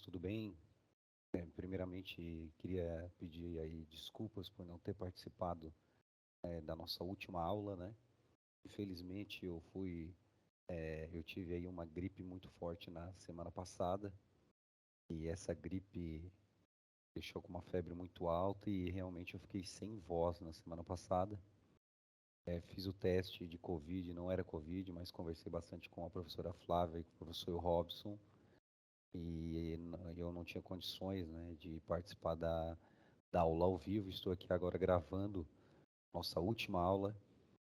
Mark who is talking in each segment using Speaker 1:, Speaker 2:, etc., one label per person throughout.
Speaker 1: tudo bem? Primeiramente, queria pedir aí desculpas por não ter participado da nossa última aula, né? Infelizmente, eu tive aí uma gripe muito forte na semana passada e essa gripe deixou com uma febre muito alta e realmente eu fiquei sem voz na semana passada. Fiz o teste de Covid, não era Covid, mas conversei bastante com a professora Flávia e com o professor Robson e eu não tinha condições, né, de participar da aula ao vivo. Estou aqui agora gravando nossa última aula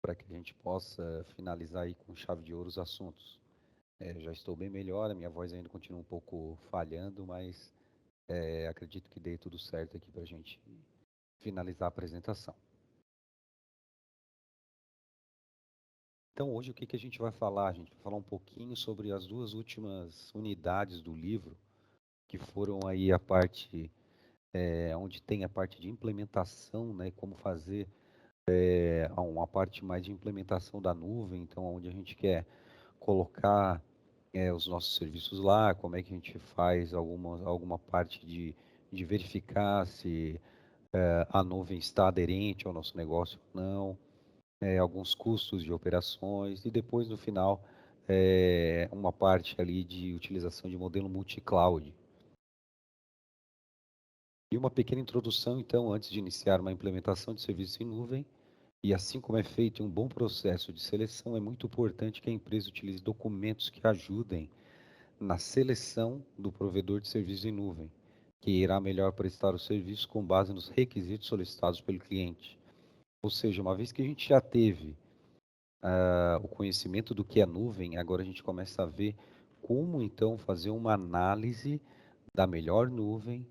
Speaker 1: para que a gente possa finalizar aí com chave de ouro os assuntos. Já estou bem melhor, a minha voz ainda continua um pouco falhando, mas acredito que dê tudo certo aqui para a gente finalizar a apresentação. Então, hoje, o que a gente vai falar? A gente vai falar um pouquinho sobre as duas últimas unidades do livro, que foram aí a parte onde tem a parte de implementação, né, como fazer uma parte mais de implementação da nuvem, então onde a gente quer colocar os nossos serviços lá, como é que a gente faz alguma parte de verificar se a nuvem está aderente ao nosso negócio ou não, alguns custos de operações e depois no final uma parte ali de utilização de modelo multi-cloud. E uma pequena introdução, então, antes de iniciar uma implementação de serviço em nuvem. E assim como é feito em um bom processo de seleção, é muito importante que a empresa utilize documentos que ajudem na seleção do provedor de serviço em nuvem, que irá melhor prestar o serviço com base nos requisitos solicitados pelo cliente. Ou seja, uma vez que a gente já teve o conhecimento do que é nuvem, agora a gente começa a ver como então fazer uma análise da melhor nuvem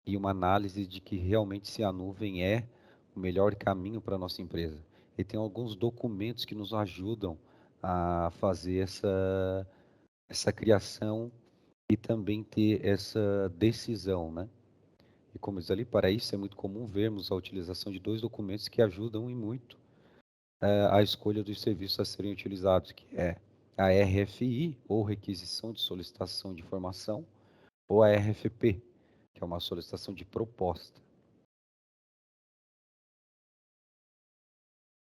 Speaker 1: e uma análise de que realmente se a nuvem é o melhor caminho para a nossa empresa. E tem alguns documentos que nos ajudam a fazer essa criação e também ter essa decisão, né? E como diz ali, para isso é muito comum vermos a utilização de dois documentos que ajudam e muito a escolha dos serviços a serem utilizados, que é a RFI, ou Requisição de Solicitação de Informação, ou a RFP, que é uma solicitação de proposta.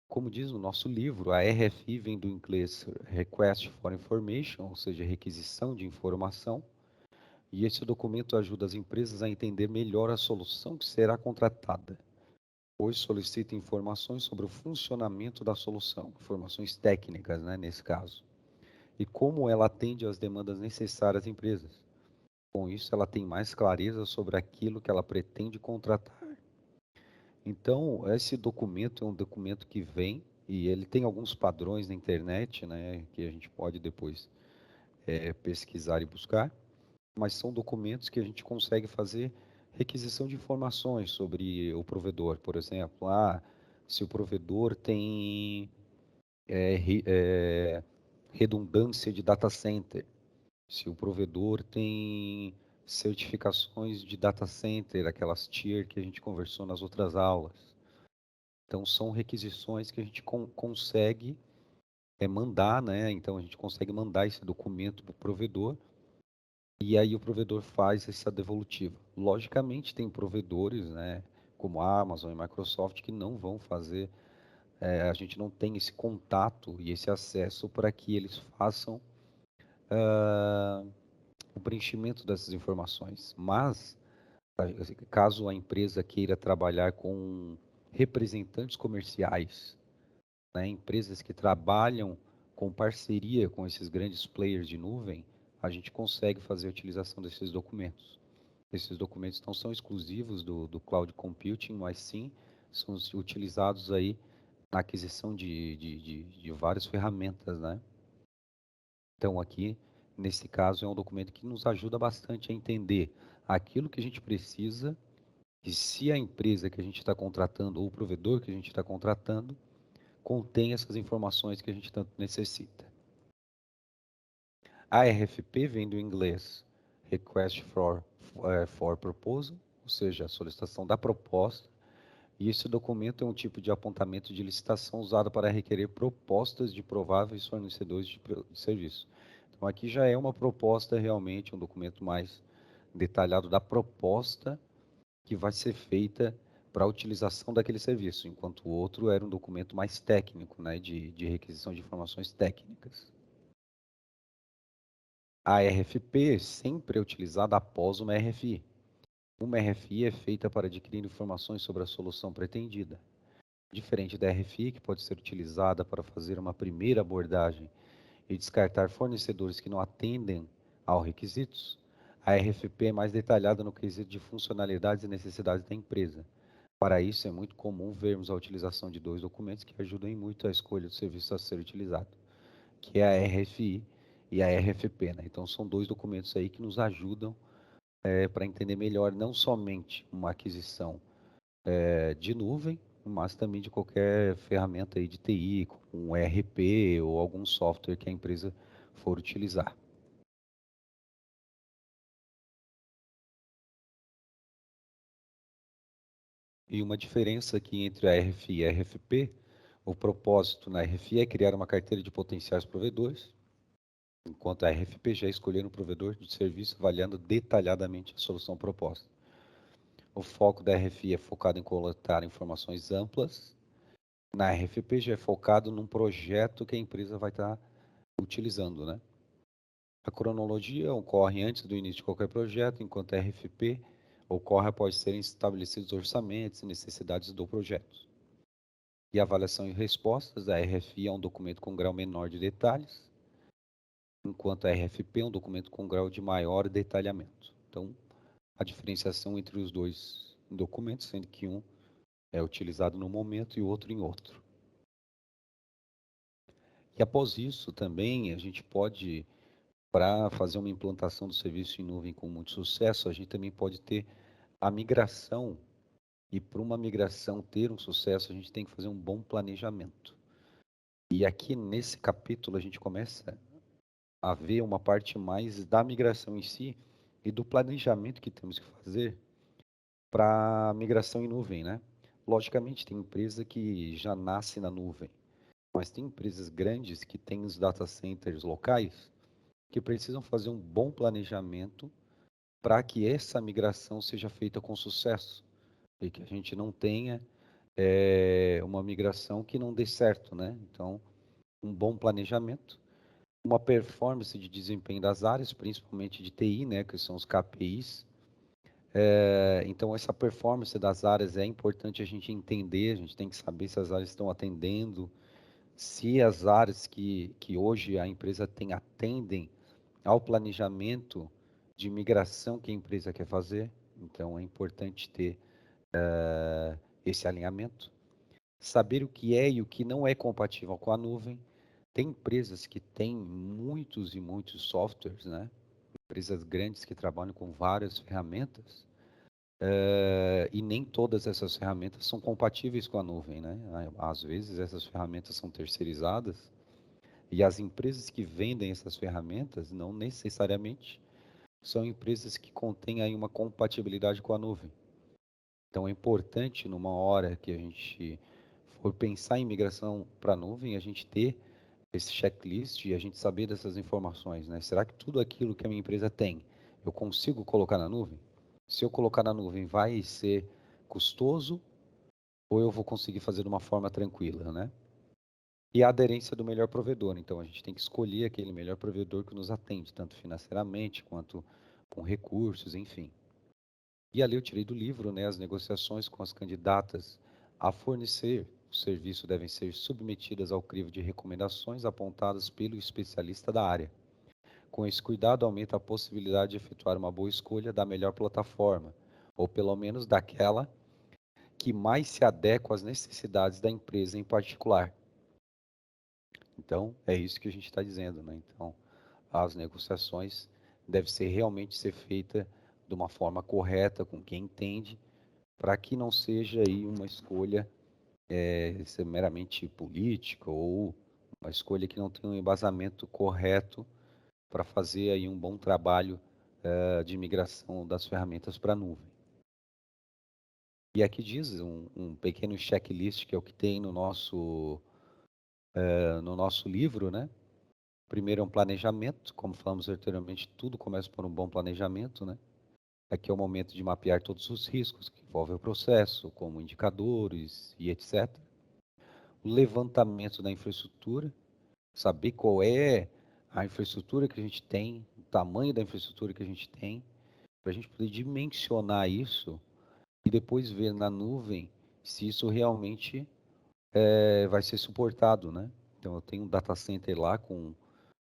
Speaker 1: Como diz no nosso livro, a RFI vem do inglês Request for Information, ou seja, requisição de informação, e esse documento ajuda as empresas a entender melhor a solução que será contratada, pois solicita informações sobre o funcionamento da solução, informações técnicas, né, nesse caso, e como ela atende às demandas necessárias às empresas. Com isso, ela tem mais clareza sobre aquilo que ela pretende contratar. Então, esse documento é um documento que vem e ele tem alguns padrões na internet, né, que a gente pode depois pesquisar e buscar, mas são documentos que a gente consegue fazer requisição de informações sobre o provedor, por exemplo, se o provedor tem redundância de data center, se o provedor tem certificações de data center, aquelas tier que a gente conversou nas outras aulas. Então, são requisições que a gente consegue mandar, né? Então, a gente consegue mandar esse documento para o provedor e aí o provedor faz essa devolutiva. Logicamente, tem provedores, né, como a Amazon e Microsoft, que não vão fazer, a gente não tem esse contato e esse acesso para que eles façam o preenchimento dessas informações. Mas, caso a empresa queira trabalhar com representantes comerciais, né, empresas que trabalham com parceria com esses grandes players de nuvem, a gente consegue fazer a utilização desses documentos. Esses documentos não são exclusivos do cloud computing, mas sim são utilizados aí na aquisição de várias ferramentas, né? Então aqui, nesse caso, é um documento que nos ajuda bastante a entender aquilo que a gente precisa e se a empresa que a gente está contratando ou o provedor que a gente está contratando contém essas informações que a gente tanto necessita. A RFP vem do inglês Request for Proposal, ou seja, a solicitação da proposta, e esse documento é um tipo de apontamento de licitação usado para requerer propostas de prováveis fornecedores de serviço. Então, aqui já é uma proposta realmente, um documento mais detalhado da proposta que vai ser feita para a utilização daquele serviço, enquanto o outro era um documento mais técnico, né, de requisição de informações técnicas. A RFP sempre é utilizada após uma RFI. Uma RFI é feita para adquirir informações sobre a solução pretendida. Diferente da RFI, que pode ser utilizada para fazer uma primeira abordagem e descartar fornecedores que não atendem aos requisitos, a RFP é mais detalhada no quesito de funcionalidades e necessidades da empresa. Para isso, é muito comum vermos a utilização de dois documentos que ajudam muito a escolha do serviço a ser utilizado, que é a RFI e a RFP, né? Então, são dois documentos aí que nos ajudam para entender melhor não somente uma aquisição de nuvem, mas também de qualquer ferramenta aí de TI, como um ERP ou algum software que a empresa for utilizar. E uma diferença aqui entre a RFI e a RFP, o propósito na RFI é criar uma carteira de potenciais provedores, enquanto a RFP já é escolher um provedor de serviço avaliando detalhadamente a solução proposta. O foco da RFI é focado em coletar informações amplas, na RFP já é focado num projeto que a empresa vai estar utilizando, né? A cronologia ocorre antes do início de qualquer projeto, enquanto a RFP ocorre após serem estabelecidos orçamentos e necessidades do projeto. E a avaliação e respostas, a RFI é um documento com grau menor de detalhes, enquanto a RFP é um documento com grau de maior detalhamento. Então, a diferenciação entre os dois documentos, sendo que um é utilizado no momento e o outro em outro. E após isso também a gente pode, para fazer uma implantação do serviço em nuvem com muito sucesso, a gente também pode ter a migração. E para uma migração ter um sucesso, a gente tem que fazer um bom planejamento. E aqui nesse capítulo a gente começa a ver uma parte mais da migração em si e do planejamento que temos que fazer para migração em nuvem, né? Logicamente, tem empresa que já nasce na nuvem, mas tem empresas grandes que têm os data centers locais que precisam fazer um bom planejamento para que essa migração seja feita com sucesso e que a gente não tenha uma migração que não dê certo, né? Então, um bom planejamento, uma performance de desempenho das áreas, principalmente de TI, né, que são os KPIs. Então, essa performance das áreas é importante a gente entender, a gente tem que saber se as áreas estão atendendo, se as áreas que hoje a empresa tem atendem ao planejamento de migração que a empresa quer fazer. Então, é importante ter esse alinhamento. Saber o que é e o que não é compatível com a nuvem. Tem empresas que têm muitos e muitos softwares, né? Empresas grandes que trabalham com várias ferramentas, e nem todas essas ferramentas são compatíveis com a nuvem, né? Às vezes essas ferramentas são terceirizadas e as empresas que vendem essas ferramentas não necessariamente são empresas que contêm aí uma compatibilidade com a nuvem. Então é importante numa hora que a gente for pensar em migração para a nuvem, a gente ter esse checklist e a gente saber dessas informações, né? Será que tudo aquilo que a minha empresa tem, eu consigo colocar na nuvem? Se eu colocar na nuvem, vai ser custoso ou eu vou conseguir fazer de uma forma tranquila, né? E a aderência do melhor provedor. Então, a gente tem que escolher aquele melhor provedor que nos atende, tanto financeiramente quanto com recursos, enfim. E ali eu tirei do livro, né, as negociações com as candidatas a fornecer o serviço devem ser submetidas ao crivo de recomendações apontadas pelo especialista da área. Com esse cuidado, aumenta a possibilidade de efetuar uma boa escolha da melhor plataforma, ou pelo menos daquela que mais se adequa às necessidades da empresa em particular. Então, é isso que a gente está dizendo, né? Então, as negociações devem ser realmente ser feita de uma forma correta, com quem entende, para que não seja aí uma escolha ser meramente política ou uma escolha que não tenha um embasamento correto para fazer aí um bom trabalho de migração das ferramentas para a nuvem. E aqui diz um pequeno checklist que é o que tem no nosso livro, né? Primeiro é um planejamento, como falamos anteriormente, tudo começa por um bom planejamento, né? Aqui é o momento de mapear todos os riscos que envolvem o processo, como indicadores e etc. O levantamento da infraestrutura, saber qual é a infraestrutura que a gente tem, o tamanho da infraestrutura que a gente tem, para a gente poder dimensionar isso e depois ver na nuvem se isso realmente vai ser suportado, né? Então eu tenho um data center lá com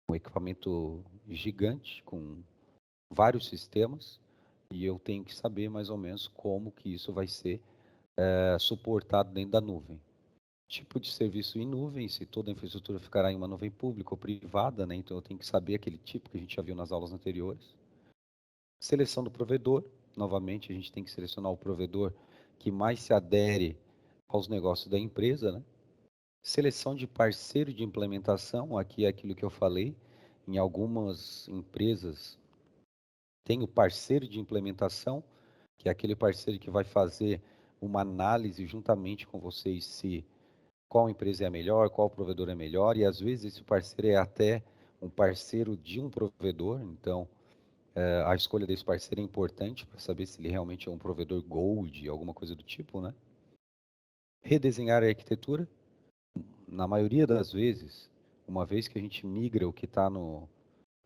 Speaker 1: um equipamento gigante, com vários sistemas, e eu tenho que saber mais ou menos como que isso vai ser suportado dentro da nuvem. Tipo de serviço em nuvem, se toda a infraestrutura ficará em uma nuvem pública ou privada, né? Então eu tenho que saber aquele tipo que a gente já viu nas aulas anteriores. Seleção do provedor, novamente a gente tem que selecionar o provedor que mais se adere aos negócios da empresa, né? Seleção de parceiro de implementação, aqui é aquilo que eu falei, em algumas empresas tem o parceiro de implementação, que é aquele parceiro que vai fazer uma análise juntamente com vocês se qual empresa é a melhor, qual provedor é melhor, e às vezes esse parceiro é até um parceiro de um provedor, então a escolha desse parceiro é importante para saber se ele realmente é um provedor Gold, alguma coisa do tipo, né? Redesenhar a arquitetura, na maioria das vezes, uma vez que a gente migra o que está no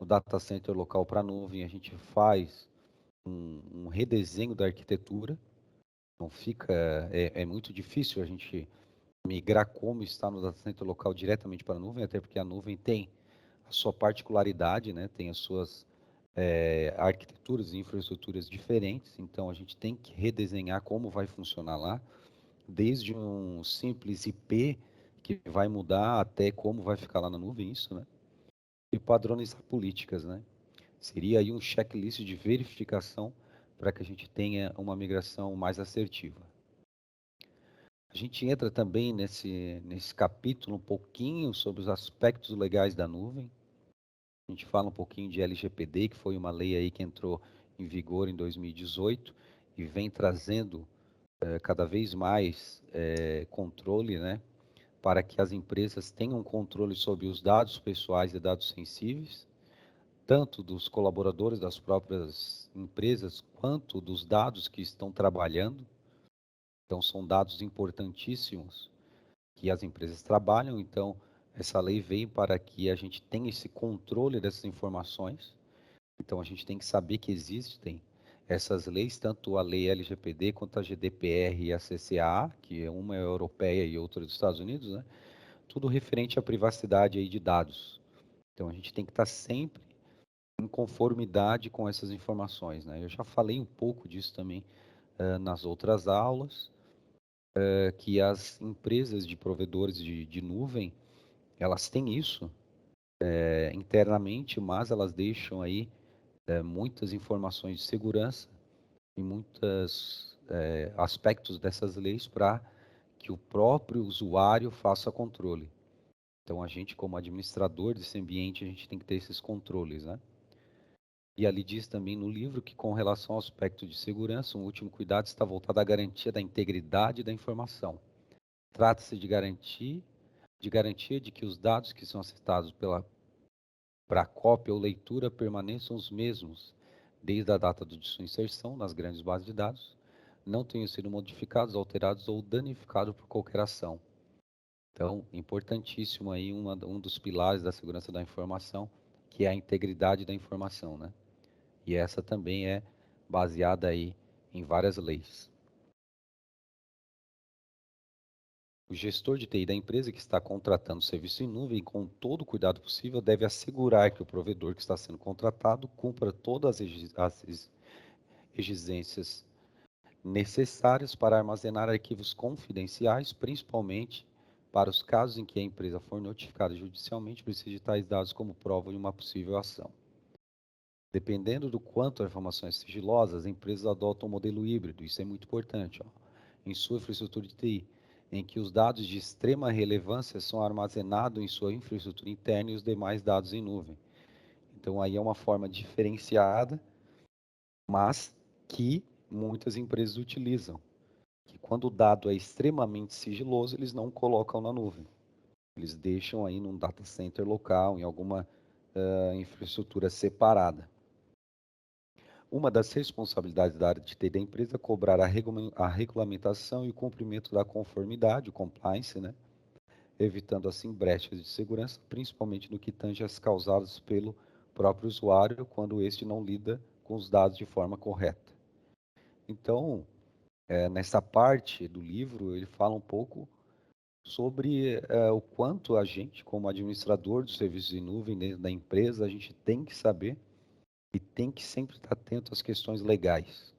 Speaker 1: data center local para a nuvem, a gente faz um redesenho da arquitetura, não fica, é muito difícil a gente migrar como está no data center local diretamente para a nuvem, até porque a nuvem tem a sua particularidade, né? Tem as suas arquiteturas e infraestruturas diferentes, então a gente tem que redesenhar como vai funcionar lá, desde um simples IP que vai mudar até como vai ficar lá na nuvem isso, né? E padronizar políticas, né? Seria aí um checklist de verificação para que a gente tenha uma migração mais assertiva. A gente entra também nesse capítulo um pouquinho sobre os aspectos legais da nuvem. A gente fala um pouquinho de LGPD, que foi uma lei aí que entrou em vigor em 2018 e vem trazendo cada vez mais controle, né, para que as empresas tenham controle sobre os dados pessoais e dados sensíveis, tanto dos colaboradores das próprias empresas, quanto dos dados que estão trabalhando. Então, são dados importantíssimos que as empresas trabalham. Então, essa lei veio para que a gente tenha esse controle dessas informações. Então, a gente tem que saber que existem essas leis, tanto a lei LGPD quanto a GDPR e a CCA, que uma é europeia e outra dos Estados Unidos, né? Tudo referente à privacidade aí de dados. Então, a gente tem que estar sempre em conformidade com essas informações, né? Eu já falei um pouco disso também nas outras aulas, que as empresas de provedores de nuvem, elas têm isso internamente, mas elas deixam aí muitas informações de segurança e muitos aspectos dessas leis para que o próprio usuário faça controle. Então, a gente, como administrador desse ambiente, a gente tem que ter esses controles, né? E ali diz também no livro que, com relação ao aspecto de segurança, um último cuidado está voltado à garantia da integridade da informação. Trata-se de garantia de que os dados que são acessados para cópia ou leitura permaneçam os mesmos desde a data de sua inserção nas grandes bases de dados, não tenham sido modificados, alterados ou danificados por qualquer ação. Então, importantíssimo aí um dos pilares da segurança da informação, que é a integridade da informação, né? E essa também é baseada aí em várias leis. O gestor de TI da empresa que está contratando o serviço em nuvem, com todo o cuidado possível, deve assegurar que o provedor que está sendo contratado cumpra todas as exigências necessárias para armazenar arquivos confidenciais, principalmente para os casos em que a empresa for notificada judicialmente precisa de tais dados como prova de uma possível ação. Dependendo do quanto a informação é sigilosa, as empresas adotam um modelo híbrido, isso é muito importante, ó, em sua infraestrutura de TI, em que os dados de extrema relevância são armazenados em sua infraestrutura interna e os demais dados em nuvem. Então, aí é uma forma diferenciada, mas que muitas empresas utilizam. Que quando o dado é extremamente sigiloso, eles não colocam na nuvem. Eles deixam aí num data center local, em alguma infraestrutura separada. Uma das responsabilidades da área de TI da empresa é cobrar a regulamentação e o cumprimento da conformidade, o compliance, né? Evitando assim brechas de segurança, principalmente no que tange às causadas pelo próprio usuário quando este não lida com os dados de forma correta. Então, nessa parte do livro, ele fala um pouco sobre o quanto a gente, como administrador dos serviços em nuvem dentro da empresa, a gente tem que saber e tem que sempre estar atento às questões legais,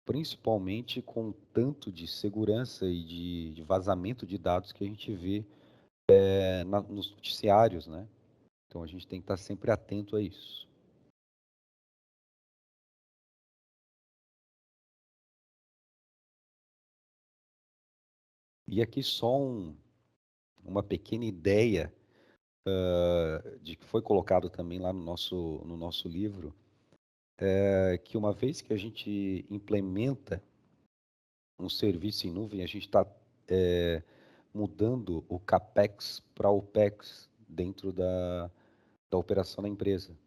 Speaker 1: principalmente com o tanto de segurança e de vazamento de dados que a gente vê nos noticiários, né? Então a gente tem que estar sempre atento a isso. E aqui só uma pequena ideia de que foi colocado também lá no nosso livro, que uma vez que a gente implementa um serviço em nuvem, a gente está mudando o CAPEX para OPEX dentro da operação da empresa.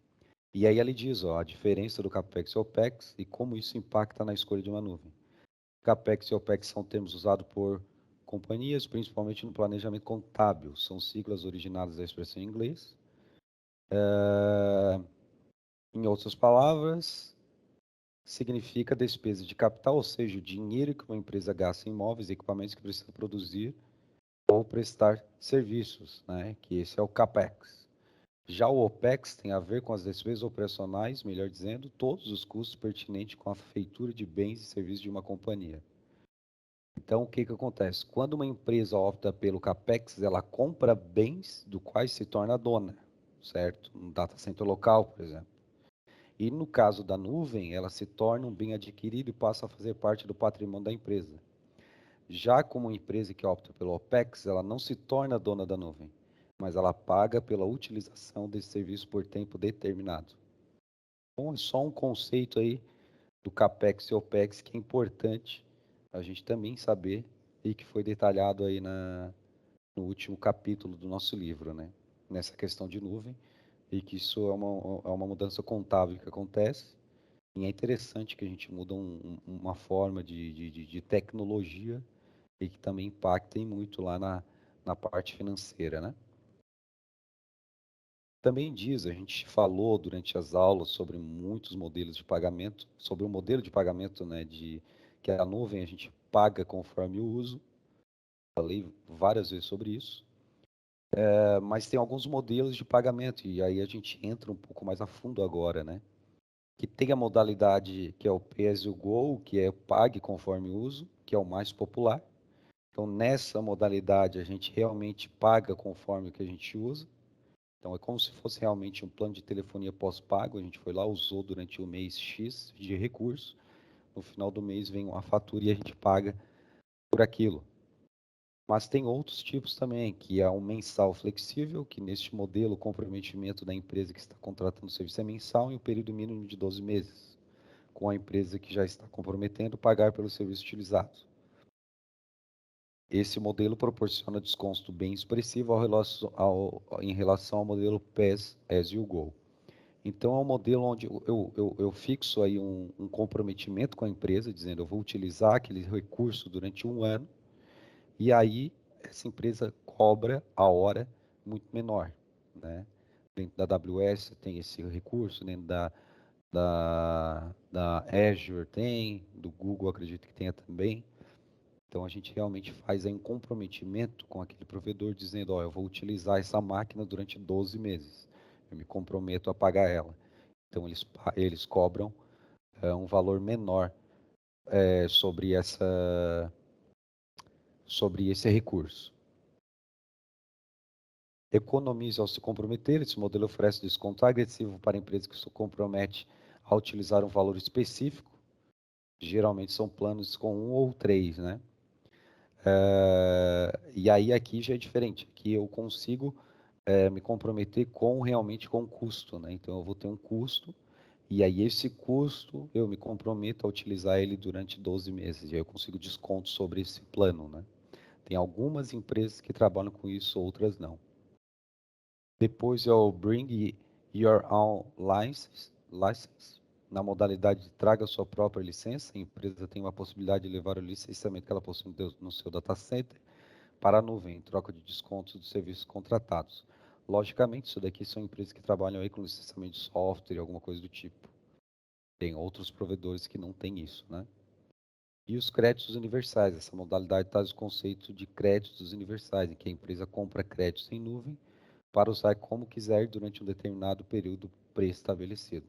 Speaker 1: E aí ele diz, ó, a diferença do CAPEX e OPEX e como isso impacta na escolha de uma nuvem. CAPEX e OPEX são termos usados por companhias, principalmente no planejamento contábil. São siglas originadas da expressão em inglês. Em outras palavras, significa despesa de capital, ou seja, o dinheiro que uma empresa gasta em imóveis, equipamentos que precisa produzir ou prestar serviços, né? Que esse é o CAPEX. Já o OPEX tem a ver com as despesas operacionais, melhor dizendo, todos os custos pertinentes com a feitura de bens e serviços de uma companhia. Então, o que acontece? Quando uma empresa opta pelo CAPEX, ela compra bens do quais se torna dona, certo? Um data center local, por exemplo. E no caso da nuvem, ela se torna um bem adquirido e passa a fazer parte do patrimônio da empresa. Já como empresa que opta pelo OPEX, ela não se torna dona da nuvem, mas ela paga pela utilização desse serviço por tempo determinado. Então, é só um conceito aí do CAPEX e OPEX que é importante a gente também saber e que foi detalhado aí no último capítulo do nosso livro, né? Nessa questão de nuvem, e que isso é uma mudança contábil que acontece. E é interessante que a gente muda uma forma de tecnologia e que também impacta muito lá na parte financeira, né? Também diz, a gente falou durante as aulas sobre muitos modelos de pagamento, sobre o modelo de pagamento, né, que a nuvem a gente paga conforme o uso. Falei várias vezes sobre isso. Mas tem alguns modelos de pagamento e aí a gente entra um pouco mais a fundo agora, né? Que tem a modalidade que é o Pay as you go, que é pague conforme o uso, que é o mais popular. Então, nessa modalidade, a gente realmente paga conforme o que a gente usa. Então, é como se fosse realmente um plano de telefonia pós-pago. A gente foi lá, usou durante o mês X de recurso. No final do mês vem uma fatura e a gente paga por aquilo. Mas tem outros tipos também, que é um mensal flexível, que neste modelo o comprometimento da empresa que está contratando o serviço é mensal em um período mínimo de 12 meses, com a empresa que já está comprometendo pagar pelo serviço utilizado. Esse modelo proporciona desconto bem expressivo em relação ao modelo PAS as you go. Então, é um modelo onde eu fixo aí um comprometimento com a empresa, dizendo eu vou utilizar aquele recurso durante um ano, e aí essa empresa cobra a hora muito menor, né? Dentro da AWS tem esse recurso, dentro da Azure tem, do Google acredito que tenha também. Então a gente realmente faz aí um comprometimento com aquele provedor dizendo, ó, eu vou utilizar essa máquina durante 12 meses. Eu me comprometo a pagar ela. Então eles cobram um valor menor sobre esse recurso. Economize ao se comprometer. Esse modelo oferece desconto agressivo para empresas que se comprometem a utilizar um valor específico. Geralmente são planos com um ou três, né? E aí aqui já é diferente. Aqui eu consigo me comprometer realmente com o custo, né? Então eu vou ter um custo e aí esse custo eu me comprometo a utilizar ele durante 12 meses e aí eu consigo desconto sobre esse plano, né? Tem algumas empresas que trabalham com isso, outras não. Depois é o Bring Your Own License. na modalidade de traga sua própria licença, a empresa tem uma possibilidade de levar o licenciamento que ela possui no seu data center para a nuvem, em troca de descontos dos serviços contratados. Logicamente, isso daqui são empresas que trabalham aí com licenciamento de software, alguma coisa do tipo. Tem outros provedores que não têm isso, né? E os créditos universais, essa modalidade traz o conceito de créditos universais, em que a empresa compra créditos em nuvem para usar como quiser durante um determinado período pré-estabelecido.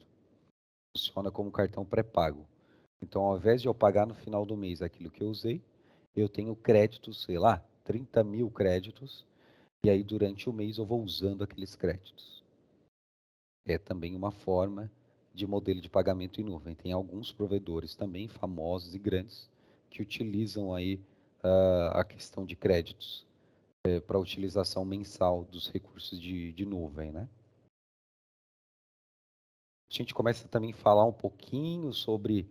Speaker 1: Funciona como cartão pré-pago. Então, ao invés de eu pagar no final do mês aquilo que eu usei, eu tenho créditos, sei lá, 30 mil créditos, e aí durante o mês eu vou usando aqueles créditos. É também uma forma de modelo de pagamento em nuvem. Tem alguns provedores também famosos e grandes que utilizam aí a questão de créditos para utilização mensal dos recursos de nuvem, né? A gente começa também a falar um pouquinho sobre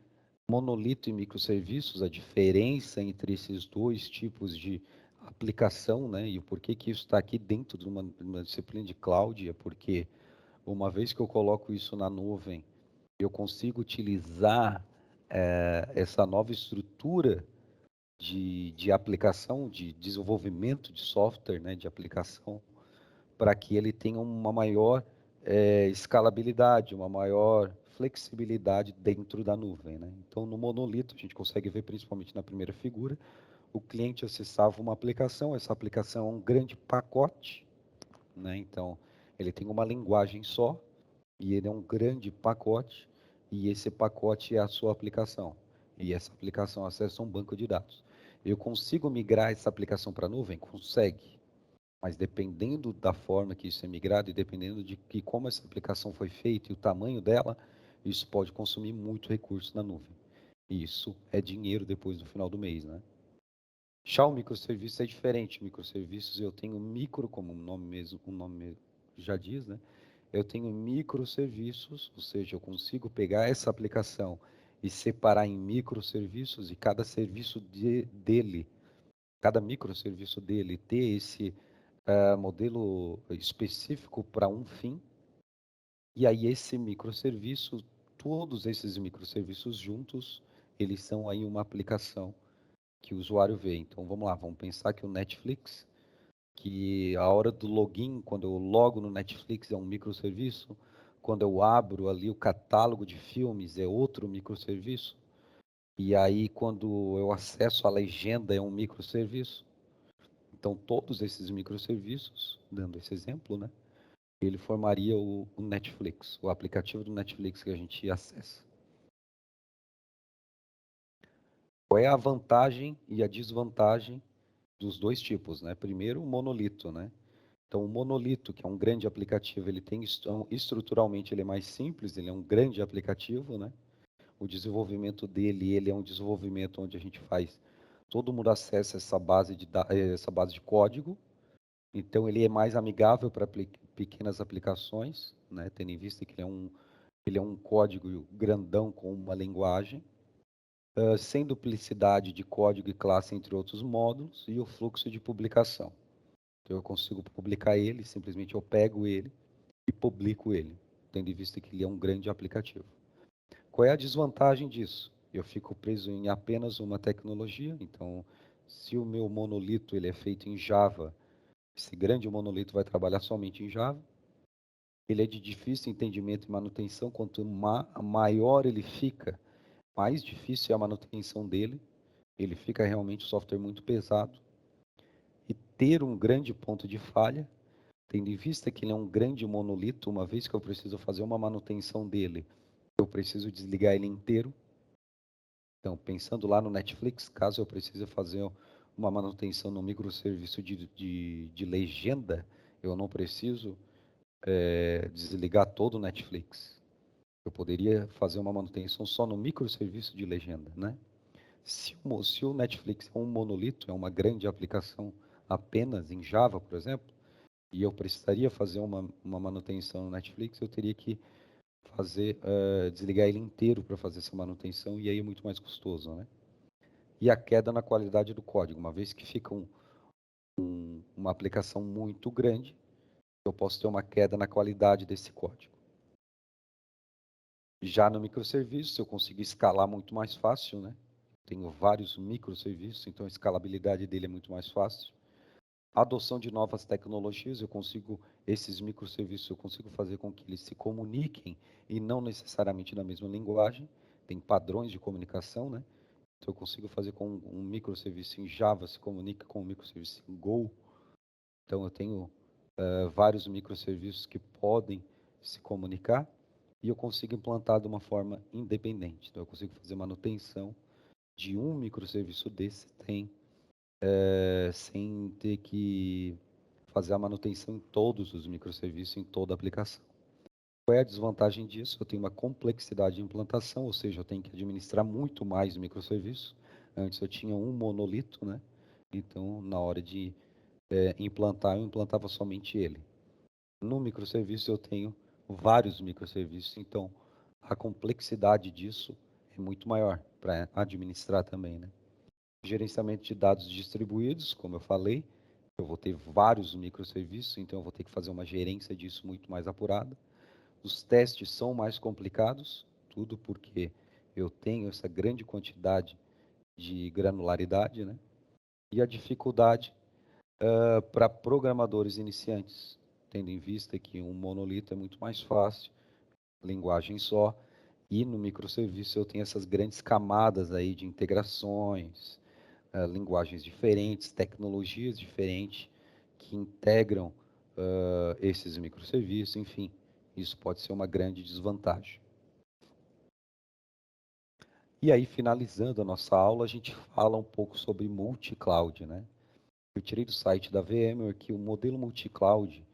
Speaker 1: monolito e microserviços, a diferença entre esses dois tipos de aplicação, né? E o porquê que isso está aqui dentro de uma disciplina de cloud, é porque uma vez que eu coloco isso na nuvem, eu consigo utilizar essa nova estrutura de aplicação, de desenvolvimento de software, né, de aplicação, para que ele tenha uma maior escalabilidade, uma maior flexibilidade dentro da nuvem, né? Então, no monolito, a gente consegue ver, principalmente na primeira figura, o cliente acessava uma aplicação, essa aplicação é um grande pacote, né? Então, ele tem uma linguagem só, e ele é um grande pacote, e esse pacote é a sua aplicação. E essa aplicação acessa um banco de dados. Eu consigo migrar essa aplicação para a nuvem? Consegue. Mas dependendo da forma que isso é migrado e dependendo de como essa aplicação foi feita e o tamanho dela, isso pode consumir muito recurso na nuvem. E isso é dinheiro depois do final do mês, né? Já o microserviço é diferente. Microserviços eu tenho micro, como o nome já diz, né? Eu tenho microserviços, ou seja, eu consigo pegar essa aplicação e separar em microserviços e cada serviço dele, cada microserviço dele ter esse modelo específico para um fim. E aí esse microserviço, todos esses microserviços juntos, eles são aí uma aplicação que o usuário vê. Então vamos lá, vamos pensar que o Netflix, que a hora do login, quando eu logo no Netflix é um microserviço, quando eu abro ali o catálogo de filmes é outro microserviço, e aí quando eu acesso a legenda é um microserviço. Então todos esses microserviços, dando esse exemplo, né, ele formaria o Netflix, o aplicativo do Netflix que a gente acessa. Qual é a vantagem e a desvantagem dos dois tipos, né? Primeiro, o monolito, né? Então, o monolito, que é um grande aplicativo, ele tem estruturalmente ele é mais simples, ele é um grande aplicativo, né? O desenvolvimento dele, ele é um desenvolvimento onde a gente faz, todo mundo acessa essa base de código, então ele é mais amigável para pequenas aplicações, né? Tendo em vista que ele é um código grandão com uma linguagem, sem duplicidade de código e classe entre outros módulos, e o fluxo de publicação. Então eu consigo publicar ele, simplesmente eu pego ele e publico ele, tendo em vista que ele é um grande aplicativo. Qual é a desvantagem disso? Eu fico preso em apenas uma tecnologia, então se o meu monolito ele é feito em Java, esse grande monolito vai trabalhar somente em Java. Ele é de difícil entendimento e manutenção, quanto maior ele fica, mais difícil é a manutenção dele, ele fica realmente um software muito pesado. E ter um grande ponto de falha, tendo em vista que ele é um grande monolito, uma vez que eu preciso fazer uma manutenção dele, eu preciso desligar ele inteiro. Então, pensando lá no Netflix, caso eu precise fazer uma manutenção no microserviço de legenda, eu não preciso desligar todo o Netflix. Eu poderia fazer uma manutenção só no microserviço de legenda, né? Se o Netflix é um monolito, é uma grande aplicação apenas em Java, por exemplo, e eu precisaria fazer uma manutenção no Netflix, eu teria que desligar ele inteiro para fazer essa manutenção, e aí é muito mais custoso, né? E a queda na qualidade do código, uma vez que fica uma aplicação muito grande, eu posso ter uma queda na qualidade desse código. Já no microserviço, eu consigo escalar muito mais fácil, né? Tenho vários microserviços, então a escalabilidade dele é muito mais fácil. A adoção de novas tecnologias, esses microserviços, eu consigo fazer com que eles se comuniquem e não necessariamente na mesma linguagem. Tem padrões de comunicação, né? Então eu consigo fazer com um microserviço em Java se comunica com um microserviço em Go. Então eu tenho vários microserviços que podem se comunicar e eu consigo implantar de uma forma independente. Então eu consigo fazer manutenção de um microserviço desse sem ter que fazer a manutenção em todos os microserviços, em toda a aplicação. Qual é a desvantagem disso? Eu tenho uma complexidade de implantação, ou seja, eu tenho que administrar muito mais microserviços. Antes eu tinha um monolito, né? Então, na hora de implantar, eu implantava somente ele. No microserviço, eu tenho vários microserviços, então a complexidade disso é muito maior para administrar também, né? Gerenciamento de dados distribuídos, como eu falei, eu vou ter vários microserviços, então eu vou ter que fazer uma gerência disso muito mais apurada. Os testes são mais complicados, tudo porque eu tenho essa grande quantidade de granularidade, né? E a dificuldade para programadores iniciantes, tendo em vista que um monolito é muito mais fácil, linguagem só, e no microserviço eu tenho essas grandes camadas aí de integrações, linguagens diferentes, tecnologias diferentes que integram esses microserviços, enfim, isso pode ser uma grande desvantagem. E aí, finalizando a nossa aula, a gente fala um pouco sobre multi-cloud, né? Eu tirei do site da VMware que o modelo multi-cloud,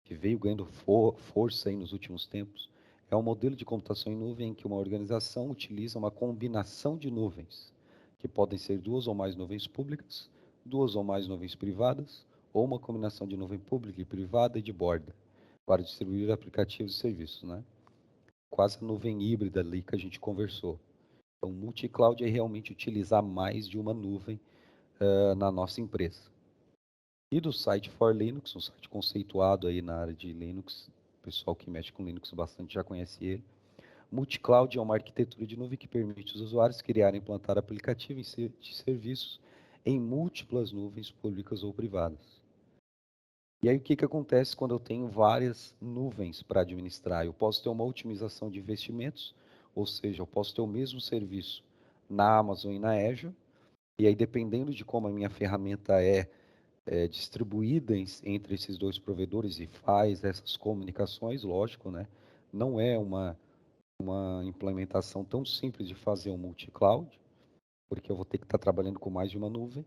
Speaker 1: que veio ganhando força aí nos últimos tempos, é um modelo de computação em nuvem em que uma organização utiliza uma combinação de nuvens, que podem ser duas ou mais nuvens públicas, duas ou mais nuvens privadas, ou uma combinação de nuvem pública e privada e de borda, para distribuir aplicativos e serviços, né? Quase a nuvem híbrida ali que a gente conversou. Então, multi-cloud é realmente utilizar mais de uma nuvem na nossa empresa. E do site For Linux, um site conceituado aí na área de Linux, o pessoal que mexe com Linux bastante já conhece ele. Multicloud é uma arquitetura de nuvem que permite os usuários criar e implantar aplicativos de serviços em múltiplas nuvens públicas ou privadas. E aí o que acontece quando eu tenho várias nuvens para administrar? Eu posso ter uma otimização de investimentos, ou seja, eu posso ter o mesmo serviço na Amazon e na Azure, e aí dependendo de como a minha ferramenta distribuída entre esses dois provedores e faz essas comunicações, lógico, né? Não é uma implementação tão simples de fazer um multi-cloud, porque eu vou ter que estar trabalhando com mais de uma nuvem,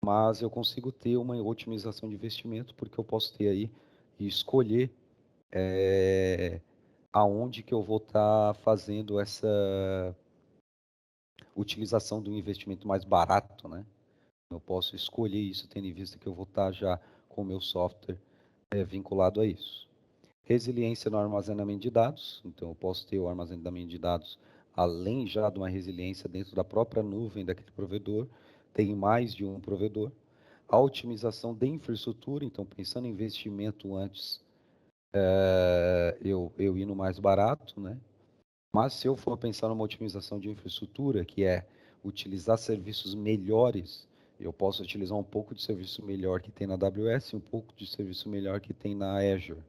Speaker 1: mas eu consigo ter uma otimização de investimento, porque eu posso ter aí e escolher aonde que eu vou estar fazendo essa utilização do investimento mais barato, né? Eu posso escolher isso, tendo em vista que eu vou estar já com o meu software vinculado a isso. Resiliência no armazenamento de dados, então eu posso ter o armazenamento de dados além já de uma resiliência dentro da própria nuvem daquele provedor, tem mais de um provedor. A otimização de infraestrutura, então pensando em investimento antes, eu ir no mais barato, né? Mas se eu for pensar numa otimização de infraestrutura, que é utilizar serviços melhores, eu posso utilizar um pouco de serviço melhor que tem na AWS e um pouco de serviço melhor que tem na Azure.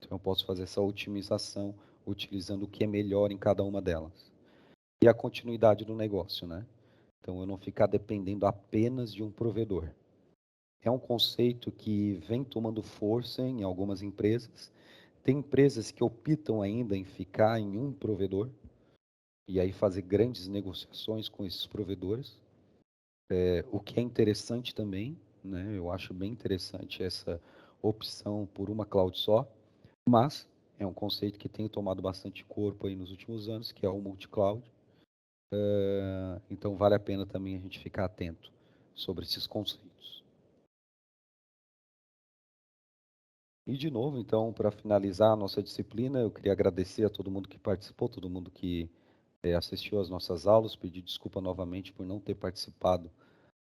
Speaker 1: Então, eu posso fazer essa otimização utilizando o que é melhor em cada uma delas. E a continuidade do negócio, né? Então, eu não ficar dependendo apenas de um provedor. É um conceito que vem tomando força em algumas empresas. Tem empresas que optam ainda em ficar em um provedor e aí fazer grandes negociações com esses provedores, o que é interessante também, né? Eu acho bem interessante essa opção por uma cloud só, mas é um conceito que tem tomado bastante corpo aí nos últimos anos, que é o multi-cloud. Então vale a pena também a gente ficar atento sobre esses conceitos. E de novo, então, para finalizar a nossa disciplina, eu queria agradecer a todo mundo que participou, todo mundo que assistiu às nossas aulas, pedir desculpa novamente por não ter participado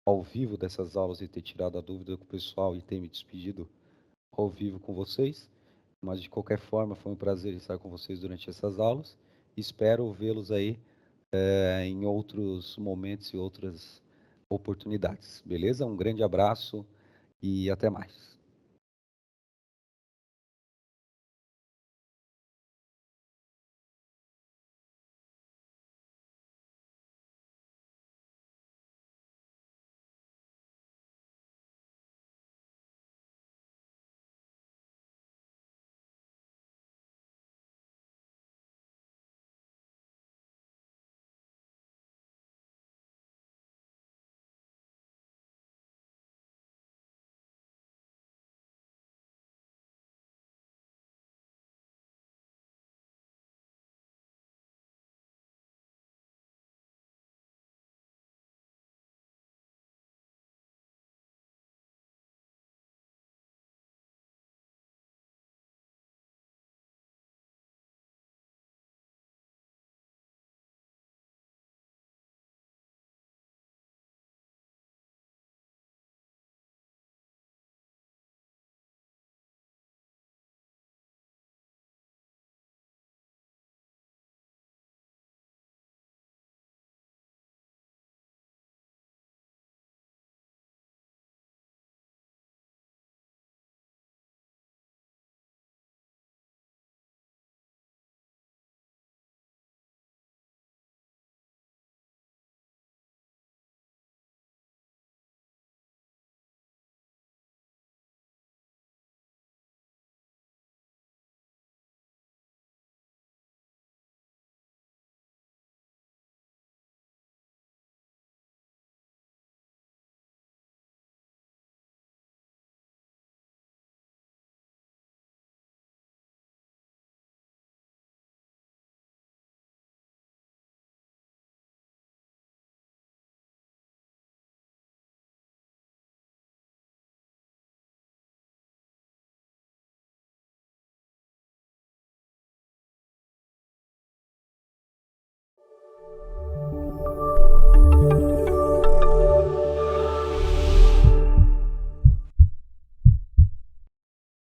Speaker 1: ao vivo dessas aulas e ter tirado a dúvida com o pessoal e ter me despedido ao vivo com vocês. Mas de qualquer forma, foi um prazer estar com vocês durante essas aulas Espero vê-los aí em outros momentos e outras oportunidades. Beleza? Um grande abraço e até mais.